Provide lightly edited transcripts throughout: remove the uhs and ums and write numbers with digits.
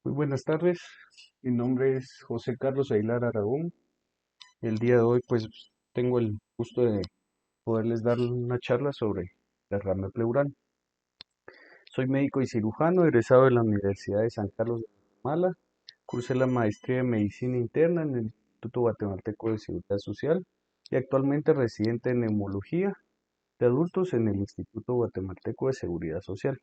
Muy buenas tardes, mi nombre es José Carlos Aguilar Aragón. El día de hoy pues tengo el gusto de poderles dar una charla sobre derrame pleural. Soy médico y cirujano egresado de la Universidad de San Carlos de Guatemala. Cursé la maestría de medicina interna en el Instituto Guatemalteco de Seguridad Social y actualmente residente en neumología de adultos en el Instituto Guatemalteco de Seguridad Social.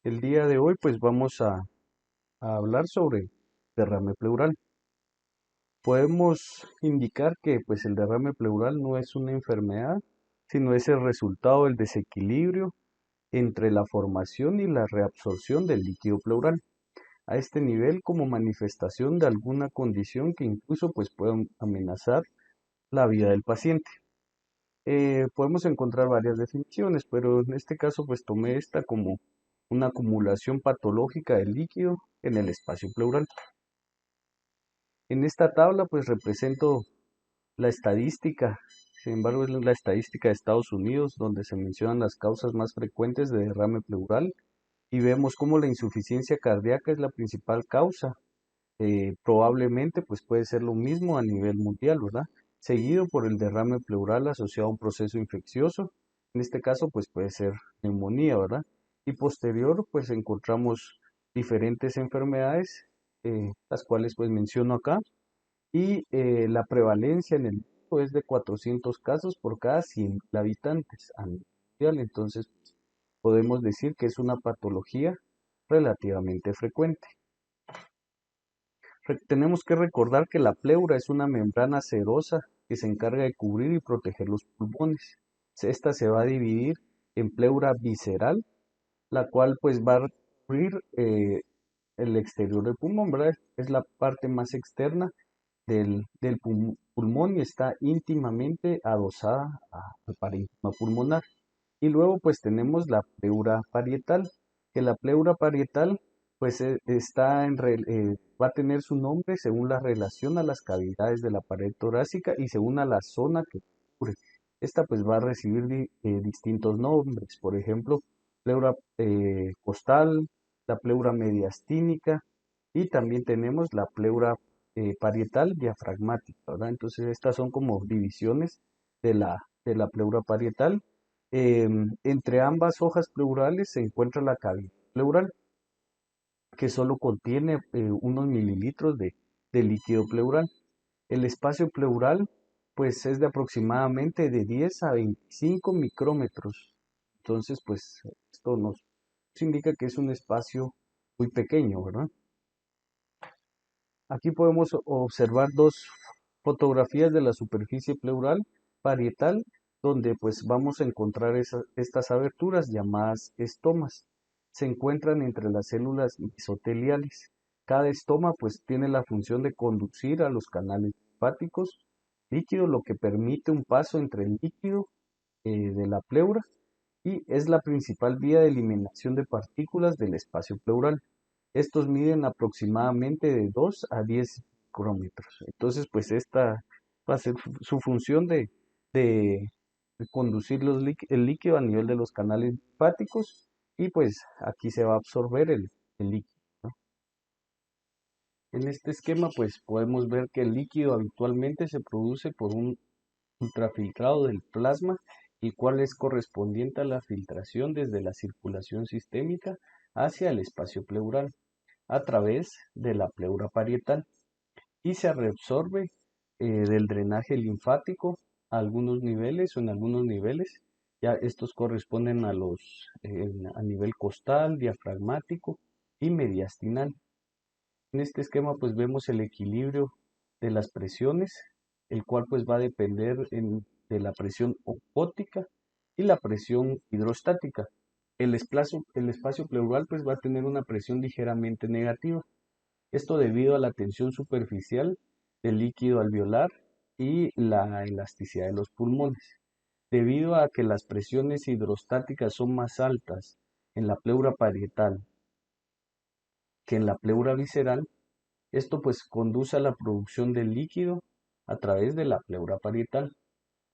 El día de hoy pues vamos a hablar sobre derrame pleural. Podemos indicar que pues el derrame pleural no es una enfermedad, sino es el resultado del desequilibrio entre la formación y la reabsorción del líquido pleural. A este nivel como manifestación de alguna condición que incluso pues puede amenazar la vida del paciente. Podemos encontrar varias definiciones, pero en este caso pues tomé esta como una acumulación patológica del líquido en el espacio pleural. En esta tabla pues represento la estadística, sin embargo, es la estadística de Estados Unidos, donde se mencionan las causas más frecuentes de derrame pleural y vemos cómo la insuficiencia cardíaca es la principal causa. Probablemente, pues puede ser lo mismo a nivel mundial, ¿verdad? Seguido por el derrame pleural asociado a un proceso infeccioso. En este caso, pues puede ser neumonía, ¿verdad? Y posterior, pues encontramos diferentes enfermedades, las cuales pues menciono acá y la prevalencia en el mundo es de 400 casos por cada 100.000 habitantes a nivel mundial. Entonces, podemos decir que es una patología relativamente frecuente. Tenemos que recordar que la pleura es una membrana serosa que se encarga de cubrir y proteger los pulmones. Esta se va a dividir en pleura visceral, la cual pues va a cubrir el exterior del pulmón, ¿verdad? Es la parte más externa del pulmón y está íntimamente adosada al parénquima pulmonar. Y luego pues tenemos la pleura parietal, que la pleura parietal pues va a tener su nombre según la relación a las cavidades de la pared torácica y según a la zona que cubre. Esta pues va a recibir distintos nombres, por ejemplo, pleura costal, la pleura mediastínica y también tenemos la pleura parietal diafragmática, ¿verdad? Entonces estas son como divisiones de la pleura parietal. Entre ambas hojas pleurales se encuentra la cavidad pleural, que solo contiene unos mililitros de líquido pleural. El espacio pleural, pues, es de aproximadamente de 10 a 25 micrómetros. Entonces, pues, esto nos indica que es un espacio muy pequeño, ¿verdad? Aquí podemos observar dos fotografías de la superficie pleural parietal, donde pues vamos a encontrar estas aberturas llamadas estomas. Se encuentran entre las células mesoteliales. Cada estoma pues tiene la función de conducir a los canales linfáticos líquido, lo que permite un paso entre el líquido de la pleura y es la principal vía de eliminación de partículas del espacio pleural. Estos miden aproximadamente de 2 a 10 micrómetros. Entonces, pues esta va a ser su función de conducir el líquido a nivel de los canales linfáticos y pues aquí se va a absorber el líquido, ¿no? En este esquema, pues podemos ver que el líquido habitualmente se produce por un ultrafiltrado del plasma, el cual es correspondiente a la filtración desde la circulación sistémica hacia el espacio pleural a través de la pleura parietal y se reabsorbe del drenaje linfático a algunos niveles o en algunos niveles. Ya estos corresponden a nivel costal, diafragmático y mediastinal. En este esquema pues vemos el equilibrio de las presiones, el cual pues va a depender de la presión osmótica y la presión hidrostática. El espacio pleural pues va a tener una presión ligeramente negativa. Esto debido a la tensión superficial del líquido alveolar y la elasticidad de los pulmones. Debido a que las presiones hidrostáticas son más altas en la pleura parietal que en la pleura visceral, esto pues conduce a la producción de líquido a través de la pleura parietal.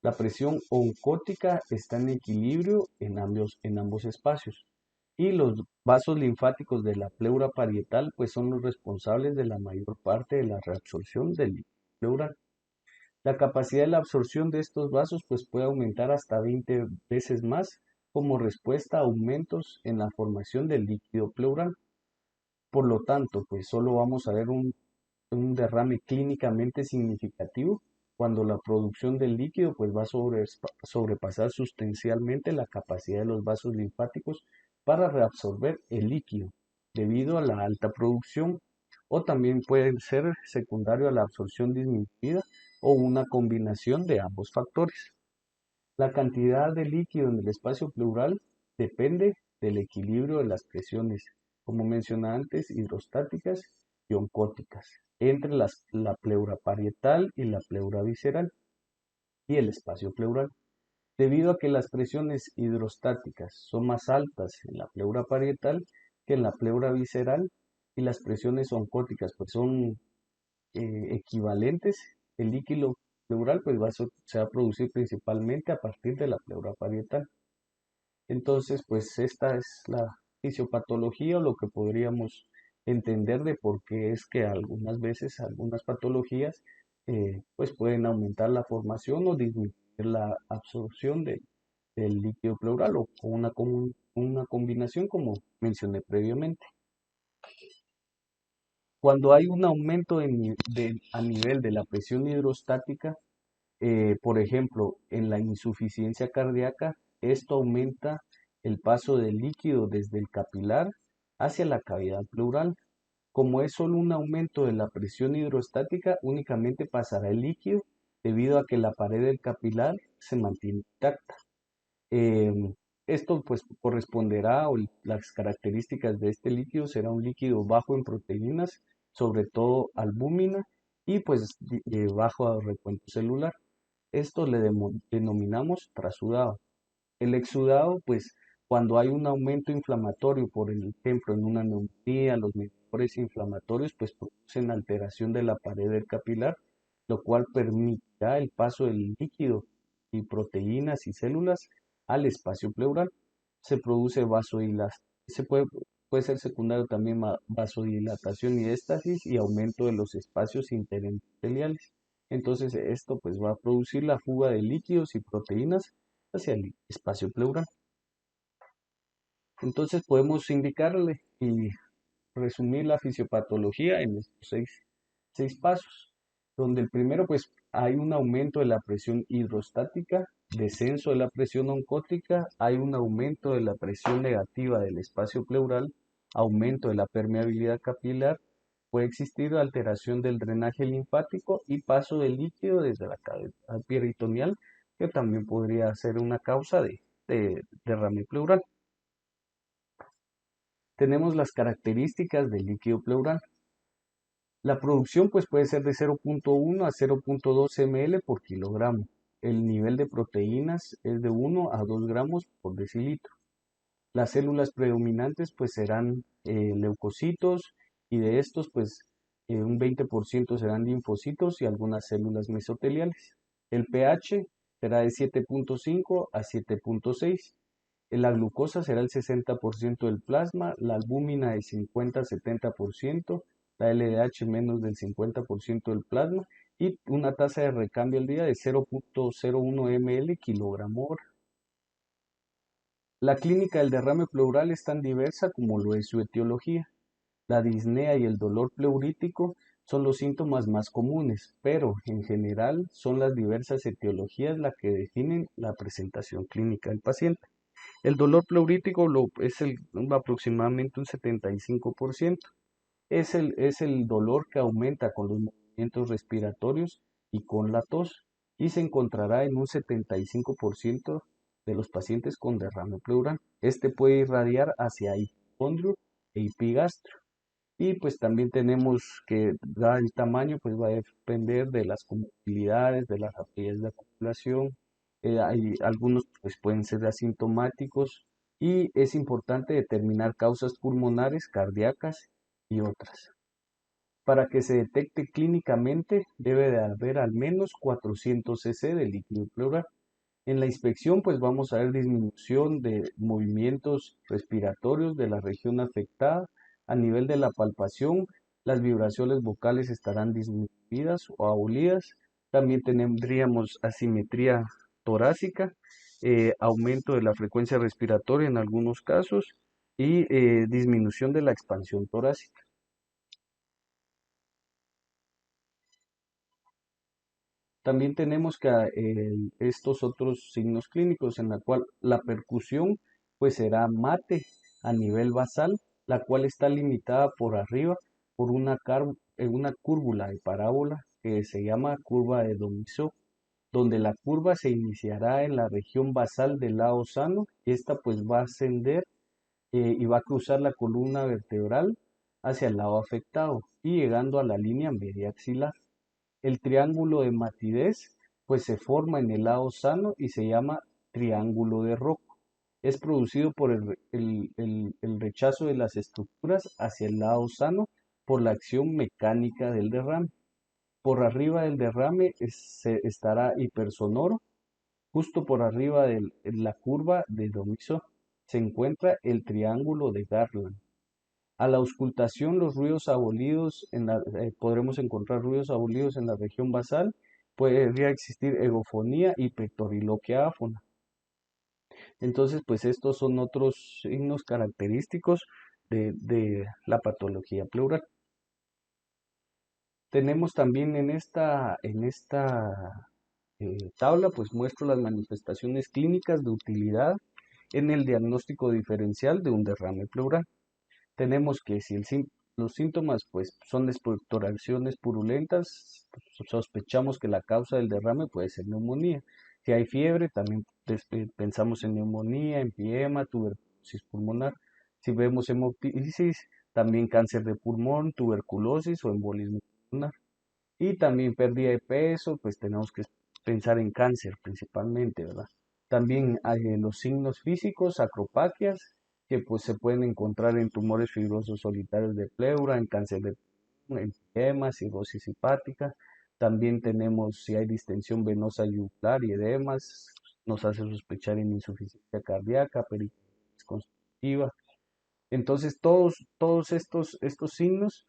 La presión oncótica está en equilibrio en ambos espacios. Y los vasos linfáticos de la pleura parietal pues son los responsables de la mayor parte de la reabsorción del líquido pleural. La capacidad de la absorción de estos vasos pues puede aumentar hasta 20 veces más como respuesta a aumentos en la formación del líquido pleural. Por lo tanto, pues solo vamos a ver un derrame clínicamente significativo cuando la producción del líquido pues va a sobrepasar sustancialmente la capacidad de los vasos linfáticos para reabsorber el líquido debido a la alta producción, o también puede ser secundario a la absorción disminuida o una combinación de ambos factores. La cantidad de líquido en el espacio pleural depende del equilibrio de las presiones, como mencioné antes, hidrostáticas y oncóticas, entre la pleura parietal y la pleura visceral y el espacio pleural. Debido a que las presiones hidrostáticas son más altas en la pleura parietal que en la pleura visceral y las presiones oncóticas pues son equivalentes, el líquido pleural pues se va a producir principalmente a partir de la pleura parietal. Entonces, pues esta es la fisiopatología o lo que podríamos entender de por qué es que algunas veces algunas patologías pues pueden aumentar la formación o disminuir la absorción del líquido pleural o una combinación como mencioné previamente. Cuando hay un aumento a nivel de la presión hidrostática, por ejemplo, en la insuficiencia cardíaca, esto aumenta el paso del líquido desde el capilar hacia la cavidad pleural. Como es solo un aumento de la presión hidrostática, únicamente pasará el líquido debido a que la pared del capilar se mantiene intacta. Em, Esto pues corresponderá o las características de este líquido será un líquido bajo en proteínas, sobre todo albúmina, y pues bajo a recuento celular. Esto le denominamos trasudado. El exudado, pues cuando hay un aumento inflamatorio, por ejemplo, en una neumonía, los mediadores inflamatorios pues producen alteración de la pared del capilar, lo cual permitirá el paso del líquido y proteínas y células al espacio pleural. Se produce puede ser secundario también vasodilatación y éstasis y aumento de los espacios interendoteliales. Entonces esto pues va a producir la fuga de líquidos y proteínas hacia el espacio pleural. Entonces podemos indicarle y resumir la fisiopatología en estos seis pasos, donde el primero pues hay un aumento de la presión hidrostática, descenso de la presión oncótica, hay un aumento de la presión negativa del espacio pleural, aumento de la permeabilidad capilar, puede existir alteración del drenaje linfático y paso del líquido desde la cavidad peritoneal, que también podría ser una causa de derrame pleural. Tenemos las características del líquido pleural. La producción pues puede ser de 0.1 a 0.2 ml por kilogramo. El nivel de proteínas es de 1 a 2 gramos por decilitro. Las células predominantes pues serán leucocitos y de estos pues un 20% serán linfocitos y algunas células mesoteliales. El pH será de 7.5 a 7.6. La glucosa será el 60% del plasma, la albúmina el 50-70%, la LDH menos del 50% del plasma y una tasa de recambio al día de 0.01 ml kilogramo hora. La clínica del derrame pleural es tan diversa como lo es su etiología. La disnea y el dolor pleurítico son los síntomas más comunes, pero en general son las diversas etiologías las que definen la presentación clínica del paciente. El dolor pleurítico aproximadamente un 75%. Es el dolor que aumenta con los movimientos respiratorios y con la tos y se encontrará en un 75% de los pacientes con derrame pleural. Este puede irradiar hacia hipocondrio e epigastrio. Y pues también tenemos que dar el tamaño, pues va a depender de las comorbilidades, de las rapidez de acumulación. Hay algunos pues pueden ser asintomáticos y es importante determinar causas pulmonares, cardíacas y otras. Para que se detecte clínicamente debe de haber al menos 400 cc de líquido pleural. En la inspección, pues vamos a ver disminución de movimientos respiratorios de la región afectada. A nivel de la palpación, las vibraciones vocales estarán disminuidas o abolidas. También tendríamos asimetría torácica, aumento de la frecuencia respiratoria en algunos casos y disminución de la expansión torácica. También tenemos que estos otros signos clínicos en la cual la percusión pues será mate a nivel basal, la cual está limitada por arriba por una cúrvula de parábola que se llama curva de Domizot, donde la curva se iniciará en la región basal del lado sano y esta pues va a ascender y va a cruzar la columna vertebral hacia el lado afectado y llegando a la línea media axilar. El triángulo de matidez pues se forma en el lado sano y se llama triángulo de Rocco. Es producido por el rechazo de las estructuras hacia el lado sano por la acción mecánica del derrame. Por arriba del derrame estará hipersonoro. Justo por arriba de la curva de Domizot se encuentra el triángulo de Garland. A la auscultación, los ruidos abolidos, podremos encontrar ruidos abolidos en la región basal, podría existir egofonía y pectoriloquia áfona. Entonces, pues estos son otros signos característicos de la patología pleural. Tenemos también en esta tabla, pues muestro las manifestaciones clínicas de utilidad en el diagnóstico diferencial de un derrame pleural. Tenemos que si los síntomas pues son expectoraciones purulentas, pues, sospechamos que la causa del derrame puede ser neumonía. Si hay fiebre, también pensamos en neumonía, empiema, tuberculosis pulmonar. Si vemos hemoptisis, también cáncer de pulmón, tuberculosis o embolismo pulmonar. Y también pérdida de peso, pues tenemos que pensar en cáncer principalmente, ¿verdad? También hay los signos físicos, acropaquias, que pues se pueden encontrar en tumores fibrosos solitarios de pleura, en cáncer de pulmón, en edema, cirrosis hepática. También tenemos si hay distensión venosa yugular y edemas, nos hace sospechar en insuficiencia cardíaca, pericarditis constitutiva. Entonces, todos estos signos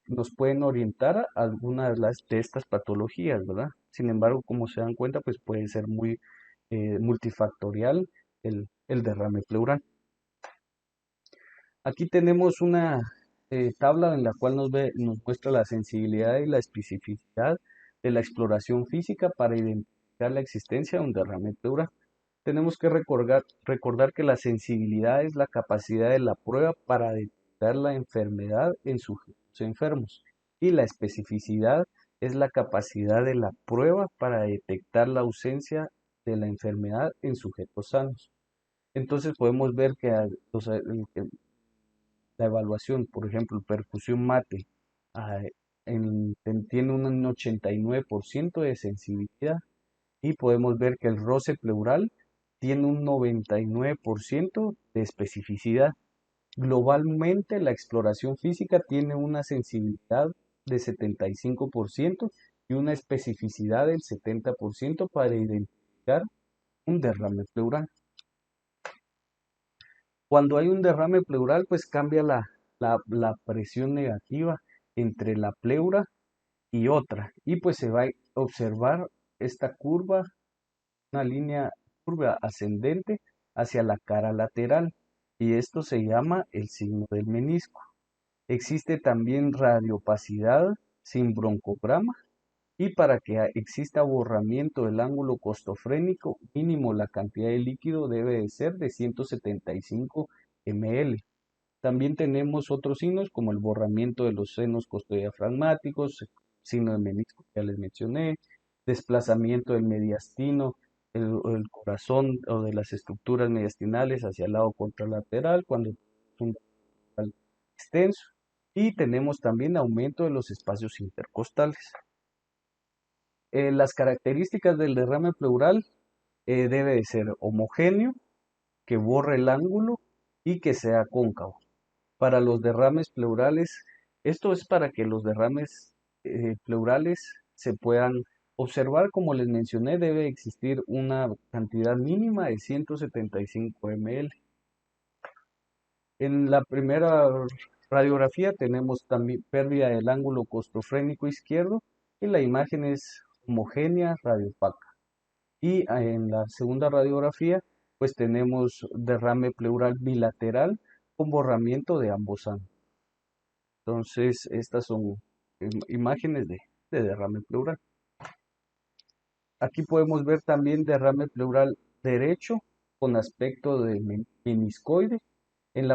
nos pueden orientar a alguna de estas patologías, ¿verdad? Sin embargo, como se dan cuenta, pues puede ser muy multifactorial el derrame pleural. Aquí tenemos una tabla en la cual nos muestra la sensibilidad y la especificidad de la exploración física para identificar la existencia de un derrame pleural. Tenemos que recordar que la sensibilidad es la capacidad de la prueba para detectar la enfermedad en sujetos enfermos y la especificidad es la capacidad de la prueba para detectar la ausencia de la enfermedad en sujetos sanos. Entonces podemos ver que la evaluación, por ejemplo, percusión mate, ah, tiene un 89% de sensibilidad y podemos ver que el roce pleural tiene un 99% de especificidad. Globalmente, la exploración física tiene una sensibilidad de 75% y una especificidad del 70% para identificar un derrame pleural. Cuando hay un derrame pleural, pues cambia la presión negativa entre la pleura y otra. Y pues se va a observar esta curva, una línea curva ascendente hacia la cara lateral. Y esto se llama el signo del menisco. Existe también radiopacidad sin broncograma. Y para que exista borramiento del ángulo costofrénico, mínimo la cantidad de líquido debe de ser de 175 ml. También tenemos otros signos como el borramiento de los senos costodiafragmáticos, signo de menisco que ya les mencioné, desplazamiento del mediastino, el corazón o de las estructuras mediastinales hacia el lado contralateral cuando es un lateral extenso. Y tenemos también aumento de los espacios intercostales. Las características del derrame pleural debe de ser homogéneo, que borre el ángulo y que sea cóncavo. Para los derrames pleurales, esto es para que los derrames pleurales se puedan observar, como les mencioné, debe existir una cantidad mínima de 175 ml. En la primera radiografía tenemos también pérdida del ángulo costofrénico izquierdo y la imagen es homogénea, radiopaca. Y en la segunda radiografía, pues tenemos derrame pleural bilateral con borramiento de ambos ángulos. Entonces, estas son imágenes de derrame pleural. Aquí podemos ver también derrame pleural derecho con aspecto de meniscoide. En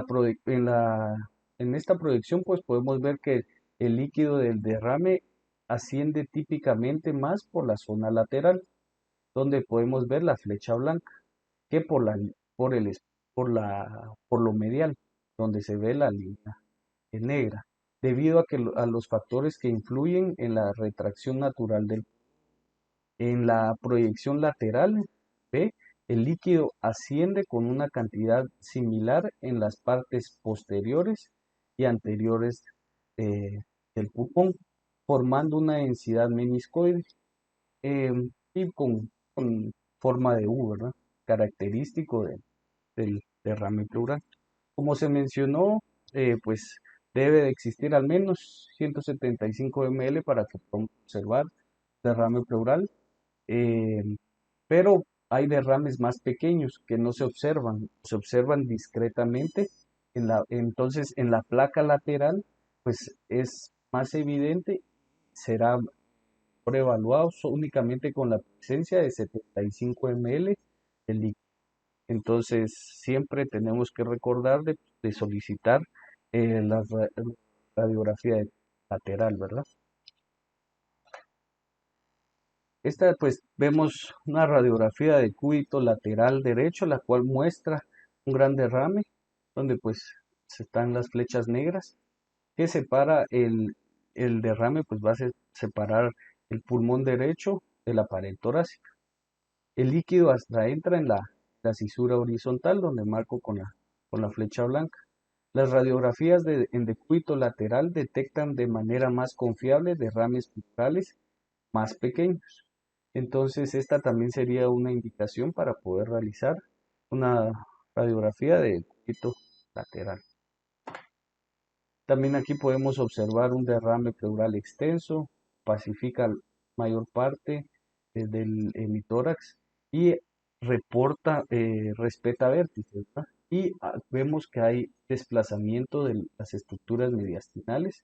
en esta proyección pues podemos ver que el líquido del derrame asciende típicamente más por la zona lateral, donde podemos ver la flecha blanca, que por el, es- por lo medial, donde se ve la línea negra, debido a los factores que influyen en la retracción natural del. En la proyección lateral, ¿ve? El líquido asciende con una cantidad similar en las partes posteriores y anteriores eh, del pulmón, formando una densidad meniscoide eh, y con forma de U, ¿verdad? Característico del derrame pleural. Como se mencionó, pues debe de existir al menos 175 ml para que podamos observar derrame pleural, eh, pero hay derrames más pequeños que no se observan discretamente. Entonces, en la placa lateral, pues es más evidente, será evaluado únicamente con la presencia de 75 ml de líquido. Entonces, siempre tenemos que recordar de solicitar la radiografía lateral, ¿verdad? Esta, pues, vemos una radiografía de cúbito lateral derecho, la cual muestra un gran derrame, donde pues están las flechas negras, que separa el derrame, pues va a separar el pulmón derecho de la pared torácica. El líquido hasta entra en la cisura horizontal, donde marco con la flecha blanca. Las radiografías en decúbito lateral detectan de manera más confiable derrames pleurales más pequeños. Entonces, esta también sería una indicación para poder realizar una radiografía de decúbito lateral. También aquí podemos observar un derrame pleural extenso, pacifica la mayor parte del hemitórax y respeta vértices, ¿verdad? Y vemos que hay desplazamiento de las estructuras mediastinales.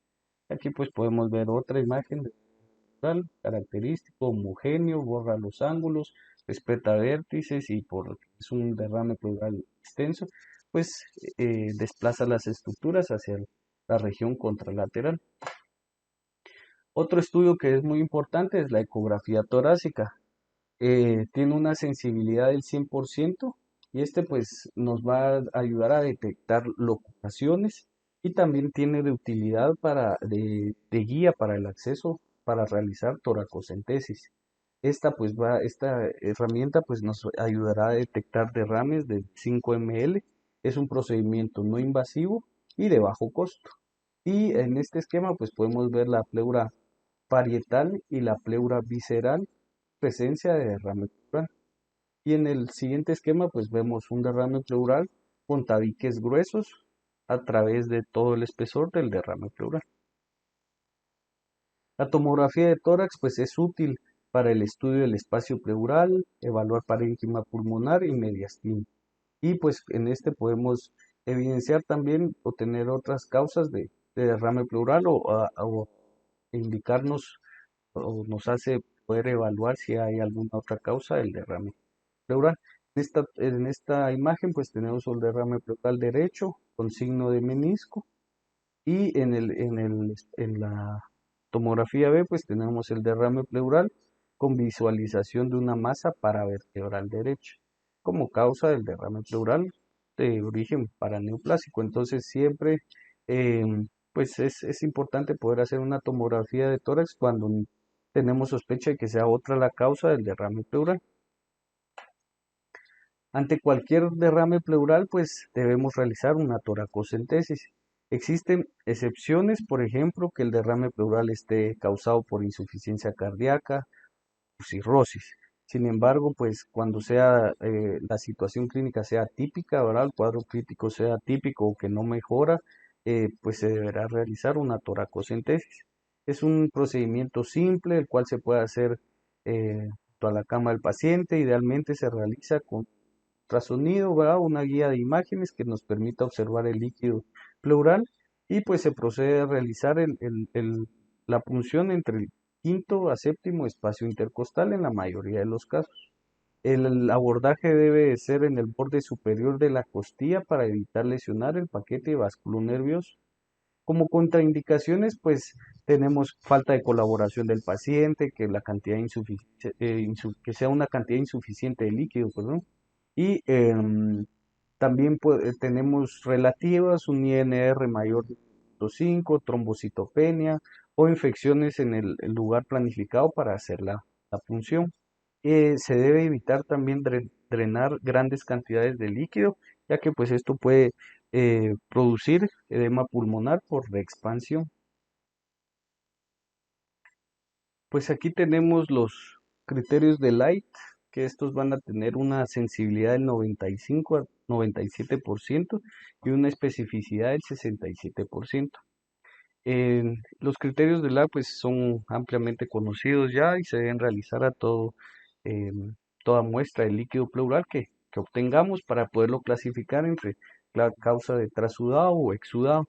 Aquí pues podemos ver otra imagen de pleural característico, homogéneo, borra los ángulos, respeta vértices y porque es un derrame pleural extenso, pues desplaza las estructuras hacia la región contralateral. Otro estudio que es muy importante es la ecografía torácica. Tiene una sensibilidad del 100% y este pues nos va a ayudar a detectar locupaciones y también tiene de utilidad de guía para el acceso para realizar toracocentesis. Esta herramienta pues nos ayudará a detectar derrames de 5 ml. Es un procedimiento no invasivo y de bajo costo. Y en este esquema pues podemos ver la pleura parietal y la pleura visceral, presencia de derrame pleural. Y en el siguiente esquema pues vemos un derrame pleural con tabiques gruesos a través de todo el espesor del derrame pleural. La tomografía de tórax pues es útil para el estudio del espacio pleural, evaluar parénquima pulmonar y mediastino. Y pues en este podemos evidenciar también o tener otras causas de derrame pleural o indicarnos o nos hace poder evaluar si hay alguna otra causa del derrame pleural. En esta imagen pues tenemos el derrame pleural derecho con signo de menisco y en la tomografía B pues tenemos el derrame pleural con visualización de una masa paravertebral derecha como causa del derrame pleural de origen paraneoplásico. Entonces siempre pues es importante poder hacer una tomografía de tórax cuando tenemos sospecha de que sea otra la causa del derrame pleural. Ante cualquier derrame pleural, pues debemos realizar una toracocentesis. Existen excepciones, por ejemplo, que el derrame pleural esté causado por insuficiencia cardíaca, cirrosis. Sin embargo, pues cuando sea la situación clínica sea típica, ¿verdad? El cuadro crítico sea típico o que no mejora, pues se deberá realizar una toracocentesis. Es un procedimiento simple, el cual se puede hacer junto a la cama del paciente. Idealmente se realiza con ultrasonido, ¿verdad? Una guía de imágenes que nos permita observar el líquido pleural y pues se procede a realizar la punción entre el quinto a séptimo espacio intercostal en la mayoría de los casos. El abordaje debe ser en el borde superior de la costilla para evitar lesionar el paquete vasculonervioso. Como contraindicaciones, pues tenemos falta de colaboración del paciente, que la cantidad que sea una cantidad insuficiente de líquido, perdón, y también tenemos relativas, un INR mayor de 0.5, trombocitopenia o infecciones en el lugar planificado para hacer la punción. Se debe evitar también drenar grandes cantidades de líquido, ya que pues esto puede producir edema pulmonar por reexpansión. Pues aquí tenemos los criterios de Light, que estos van a tener una sensibilidad del 95 a 97% y una especificidad del 67%. Los criterios de Light pues son ampliamente conocidos ya y se deben realizar a toda muestra de líquido pleural que obtengamos para poderlo clasificar entre la causa de trasudado o exudado.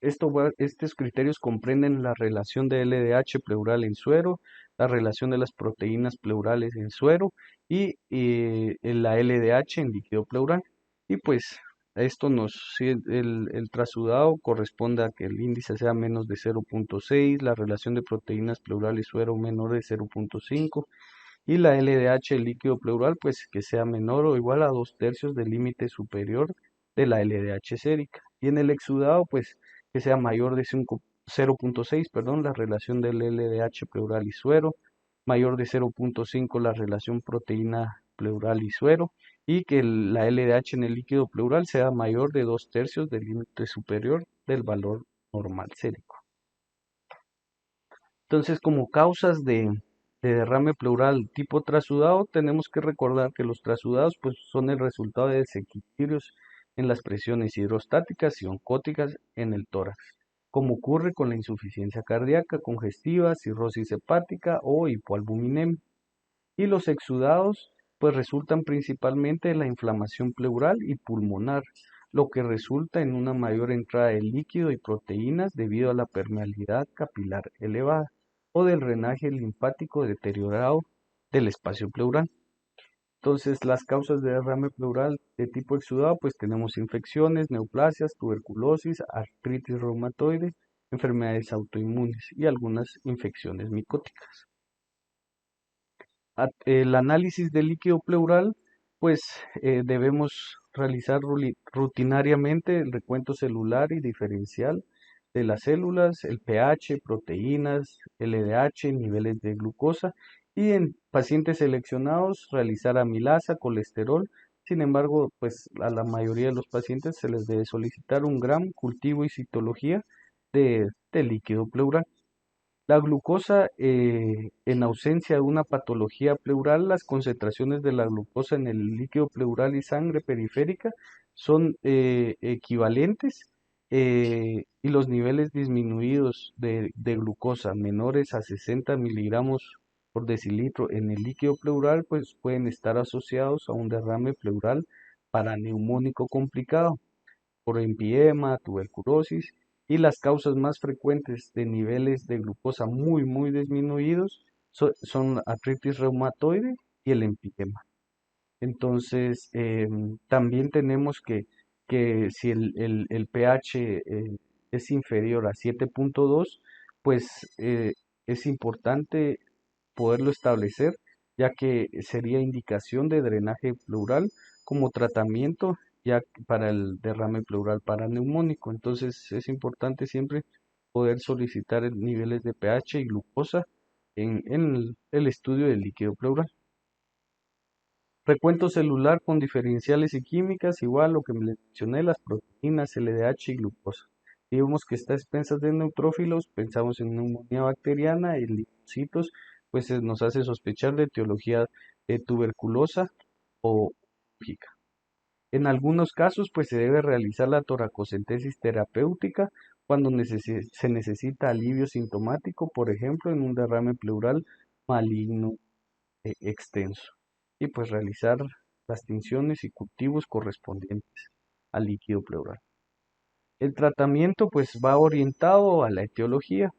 Estos criterios comprenden la relación de LDH pleural en suero, la relación de las proteínas pleurales en suero y la LDH en líquido pleural. Y pues si el trasudado corresponde a que el índice sea menos de 0.6, la relación de proteínas pleurales suero menor de 0.5 y la LDH el líquido pleural pues que sea menor o igual a 2/3 del límite superior de la LDH sérica. Y en el exudado pues que sea mayor de 0.6, perdón, la relación del LDH pleural y suero, mayor de 0.5 la relación proteína pleural y suero, y que la LDH en el líquido pleural sea mayor de 2/3 del límite superior del valor normal sérico. Entonces, como causas de derrame pleural tipo trasudado, tenemos que recordar que los trasudados pues, son el resultado de desequilibrios en las presiones hidrostáticas y oncóticas en el tórax, como ocurre con la insuficiencia cardíaca congestiva, cirrosis hepática o hipoalbuminemia. Y los exudados pues resultan principalmente de la inflamación pleural y pulmonar, lo que resulta en una mayor entrada de líquido y proteínas debido a la permeabilidad capilar elevada o del drenaje linfático deteriorado del espacio pleural. Entonces, las causas de derrame pleural de tipo exudado, pues tenemos infecciones, neoplasias, tuberculosis, artritis reumatoide, enfermedades autoinmunes y algunas infecciones micóticas. El análisis del líquido pleural, pues debemos realizar rutinariamente el recuento celular y diferencial de las células, el pH, proteínas, LDH, niveles de glucosa y en pacientes seleccionados realizar amilasa, colesterol. Sin embargo, pues a la mayoría de los pacientes se les debe solicitar un GRAM, cultivo y citología de líquido pleural. La glucosa, en ausencia de una patología pleural, las concentraciones de la glucosa en el líquido pleural y sangre periférica son equivalentes y los niveles disminuidos de glucosa menores a 60 miligramos por decilitro en el líquido pleural pues pueden estar asociados a un derrame pleural paraneumónico complicado por empiema, tuberculosis y las causas más frecuentes de niveles de glucosa muy disminuidos son artritis reumatoide y el empiema. Entonces, también tenemos que si el pH es inferior a 7.2, pues es importante poderlo establecer, ya que sería indicación de drenaje pleural como tratamiento ya para el derrame pleural paraneumónico. Entonces es importante siempre poder solicitar niveles de pH y glucosa en el estudio del líquido pleural. Recuento celular con diferenciales y químicas, igual lo que me mencioné, las proteínas, LDH y glucosa. Si vemos que está a expensas de neutrófilos, pensamos en neumonía bacteriana y linfocitos pues nos hace sospechar de etiología tuberculosa o química. En algunos casos, pues se debe realizar la toracocentesis terapéutica cuando se necesita alivio sintomático, por ejemplo, en un derrame pleural maligno extenso. Y pues realizar las tinciones y cultivos correspondientes al líquido pleural. El tratamiento pues va orientado a la etiología.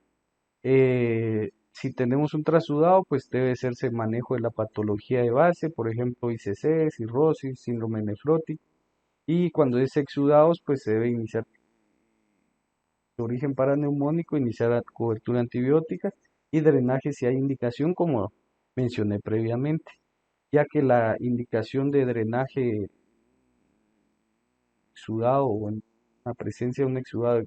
Si tenemos un trasudado, pues debe hacerse manejo de la patología de base, por ejemplo, ICC, cirrosis, síndrome nefrótico. Y cuando es exudados, pues se debe iniciar de origen paraneumónico, iniciar la cobertura antibiótica y drenaje si hay indicación, como mencioné previamente, ya que la indicación de drenaje exudado o en la presencia de un exudado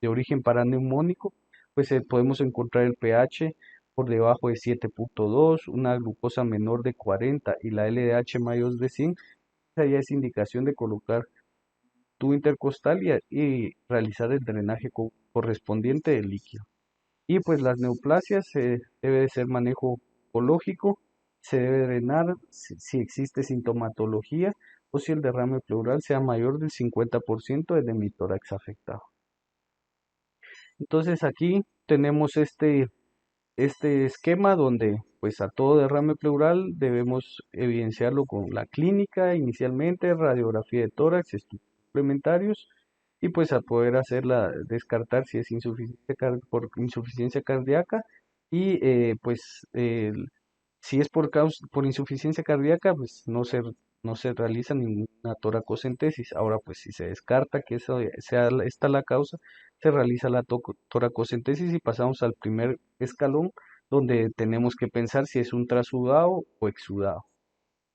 de origen paraneumónico, pues podemos encontrar el pH por debajo de 7.2, una glucosa menor de 40 y la LDH mayor de 100. Esa ya es indicación de colocar tubo intercostal y realizar el drenaje correspondiente del líquido. Y pues las neoplasias debe de ser manejo oncológico, se debe drenar si existe sintomatología o si el derrame pleural sea mayor del 50% del hemitórax afectado. Entonces aquí tenemos este esquema donde pues a todo derrame pleural debemos evidenciarlo con la clínica inicialmente, radiografía de tórax, estudios complementarios y pues a poder hacerla descartar si es por insuficiencia cardíaca y si es por insuficiencia cardíaca pues no se realiza ninguna toracocentesis. Ahora pues si se descarta que eso sea esta la causa, se realiza la toracocentesis y pasamos al primer escalón donde tenemos que pensar si es un trasudado o exudado.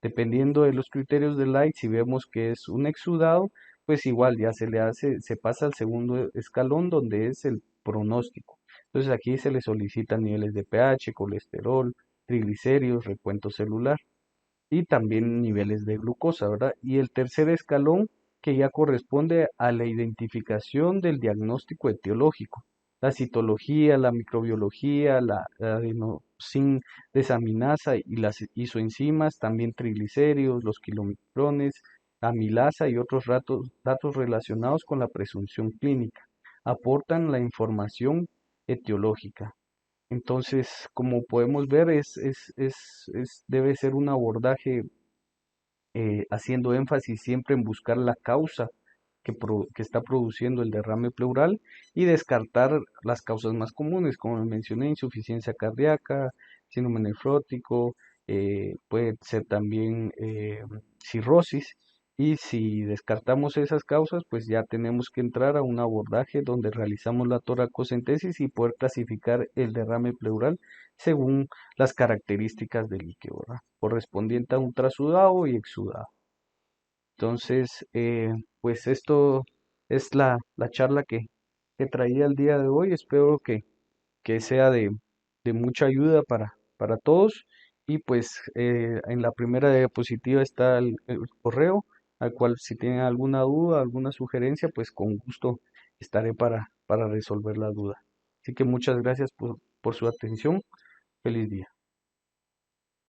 Dependiendo de los criterios de Light, si vemos que es un exudado, pues igual ya se pasa al segundo escalón donde es el pronóstico. Entonces aquí se le solicitan niveles de pH, colesterol, triglicéridos, recuento celular y también niveles de glucosa, ¿verdad? Y el tercer escalón que ya corresponde a la identificación del diagnóstico etiológico, la citología, la microbiología, la adenosin desaminasa y las isoenzimas, también triglicéridos, los kilomicrones, amilasa y otros datos relacionados con la presunción clínica. Aportan la información etiológica. Entonces, como podemos ver, debe ser un abordaje haciendo énfasis siempre en buscar la causa que está produciendo el derrame pleural y descartar las causas más comunes, como mencioné, insuficiencia cardíaca, síndrome nefrótico, puede ser también cirrosis. Y si descartamos esas causas, pues ya tenemos que entrar a un abordaje donde realizamos la toracocentesis y poder clasificar el derrame pleural según las características del líquido, ¿verdad? Correspondiente a un trasudado y exudado. Entonces, pues esto es la charla que traía el día de hoy. Espero que sea de mucha ayuda para todos. Y pues en la primera diapositiva está el correo, al cual si tienen alguna duda, alguna sugerencia, pues con gusto estaré para resolver la duda. Así que muchas gracias por su atención. Feliz día.